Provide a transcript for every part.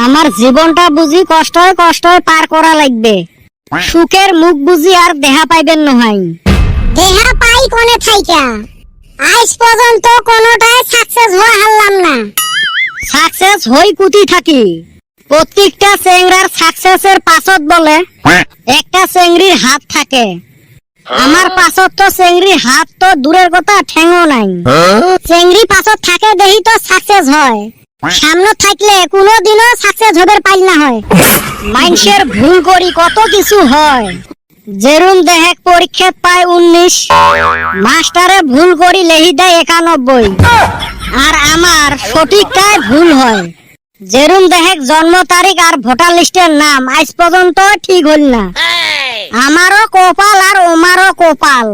আমার জীবনটা বুঝি কষ্টয় কষ্টয় পার করা লাগবে। সুখের মুখ বুঝি আর দেখা পাইবেন নহয়। দেহা পাই কোনে থাইকা? আজ পর্যন্ত কোনোটাই সাকসেস হওয়া হারলাম না। সাকসেস হই কুতি থাকি। প্রত্যেকটা চেংড়ার সাকসেসের পাছত বলে একটা চেংড়ির হাত থাকে। আমার পাছত তো চেংড়ির হাত তো দূরের কথা, ঠেঙও নাই। চেংড়ি পাছত থাকে দেহি তো সাকসেস হয়, সামনে থাকলে কোনোদিনও সাকসেস হবে পাইল না হয়। মানুষের ভুল করি কত কিছু হয়। যেরুম দেহেক পরীক্ষাত পায় 19, মাস্টারে ভুল করি লেহি দেয় 91, আর আমার সঠিকটাই ভুল হয়। যেরুম দেহেক জন্ম তারিখ আর ভোটার লিস্টের নাম আজ পর্যন্ত ঠিক হল না। আমারও কপাল আর ওমারও কপাল।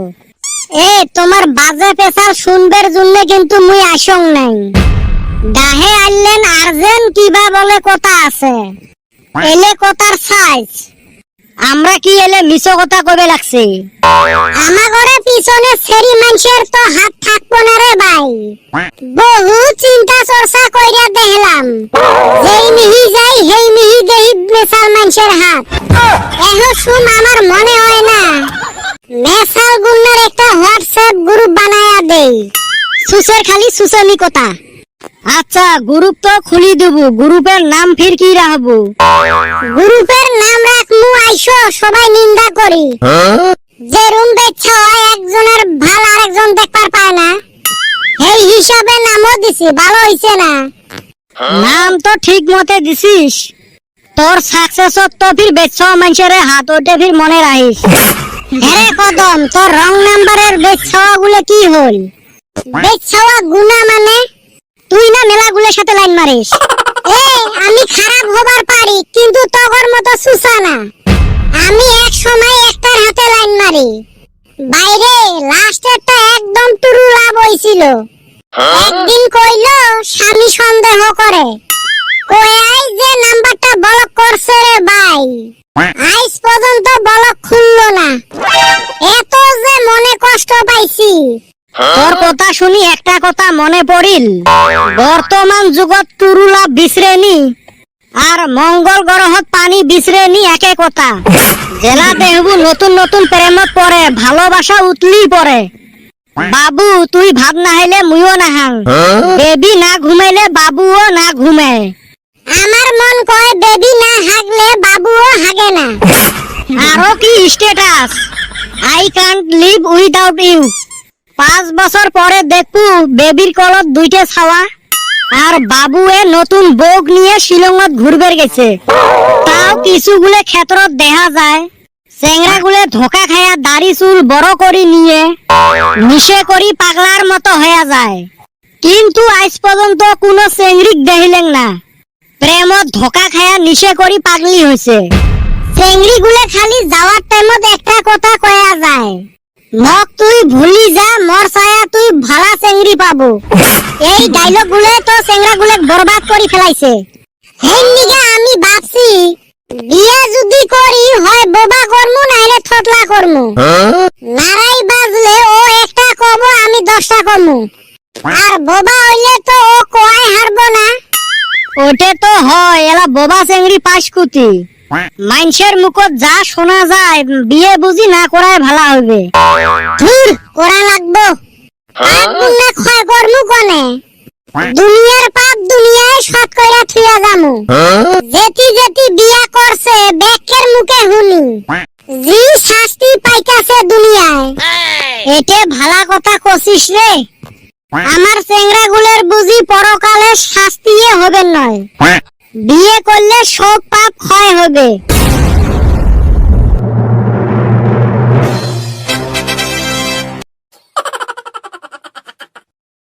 এ তোমার বাজে পেশাল শুনবার জন্য কিন্তু মুই আসং নাই। ডাহে আইলেন আর্জেন কিবা বলে কথা আছে, এলে কথার সাইজ। আমরা কি এলে মিছো কথা কবে লাগছে? আমাগরে পিছনে সেরি মানুষের তো হাত থাকবো না রে ভাই। বহু চিন্তা চর্চা কইরা দেখলাম, যেই মিহি যাই হেই মিহি দেহি মেসাল মানুষের হাত। এখন শুন, আমার মনে হয় না মেসাল গুন্নার একটা হোয়াটসঅ্যাপ গ্রুপ বানায়া দেই। সুসের খালি সুসেমি কথা। আচ্ছা গ্রুপ তো খুলি দেবো, গ্রুপের নাম ফির কি রাখবো? গ্রুপের নাম রাখমু আইসো সবাই নিন্দা করি। যে রুম দেখছ একজনের ভাল আর একজন দেখবার পায় না, এই হিসাবে নামও দিছি, ভালো হইছে না? নাম তো ঠিক মতে দিছিস, তোর সাকসেস তো ফির বেচ্ছ মানুষের হাত ওটে ফির মনে রাখিস। হ্যাঁ কদম, তোর রং নাম্বারের বেচ্ছাওয়া গুলো কি হল? বেচ্ছাওয়া গুনা মানে তুই না মেলাগুলোর সাথে লাইন মারিস। আমি খারাপ হবার পারি কিন্তু তগর মতো সুসা না। আমি এক সময় একটার হাতে লাইন মারি, বাইরে লাস্টেরটা একদম টুরু লাভ হইছিল। একদিন কইলো স্বামী সন্দেহ করে, কই যে নাম্বারটা ব্লক করছে রে ভাই, আজ পর্যন্ত ব্লক খুললো না। এত যে মনে কষ্ট পাইছি। তোর কথা শুনি একটা কথা মনে পড়িল, বর্তমান যুগত টুরুলা বিছরেনি আর মঙ্গল গ্রহত পানি বিছরেনি একে কথা। জেলা দেহবু নতুন নতুন প্রেমত পড়ে, ভালোবাসা উতলি পড়ে। বাবু তুই ভাত না হাইলে মুইও না হাং, বেবি না ঘুমাইলে বাবুও না ঘুমে। আমার মন কয় বেবি না হাগলে বাবুও হাগে না। আরো কি status, I can't live without you. 5 বছর পরে দেখবো বেবির কলত 2টে ছাওয়া, আর বাবুয়ে নতুন বউক নিয়ে শিলংত ঘুরবে গেছে। তাও কিছুগুলো ক্ষেত্রত দেখা যায় চেংরা গুলে ধোকা খায়া দাড়ি চুল বড় করি নিয়ে নিশে করি পাগলার মতো হয়ে যায়। কিন্তু আজ পর্যন্ত কোনো চেংড়িক দেখিলেন না প্রেমত ধোকা খায়া নিশে করি পাগলি হয়েছে। চেংড়ি গুলে খালি যাওয়ার টাইমত একটা কথা কয়া যায়, মক তুই ভুলি যা, মর ছায়া তুই ভালা চেংড়ি পাবো। এই ডায়লগ গুলে তো চেংড়া গুলে বরবাদ করে ফেলাইছে। হেই নিগা আমি ভাবছি বিয়া যদি করি হয় বোবা করমু নাইলে থতলা করমু। নারাই বাজলে ও একটা কব আমি 10টা কমু, আর বোবা হইলে তো ও কয় হারবো না। ওটে তো হয়, এলা বোবা চেংড়ি পাশকুতি। মানুষের মুখত যা শোনা যায় বিয়ে বুঝি না করাই ভালো হবে। ধুর করা লাগবো, আর গুন্না ক্ষয় করমু কোনে? দুনিয়ার পাপ দুনিয়ায় শত কইরা থুয়া যামু। যেতি যেতি বিয়া করছে ব্যাকের মুখে হুনি, জি শাস্তি পাইতাছে দুনিয়ায়। এতে ভালা কথা কছিস রে। আমার চেংড়া গুলের বুঝি পরকালে শাস্তিয়ে হবে নয়, বিয়ে করলে সব পাপ ক্ষয় হবে।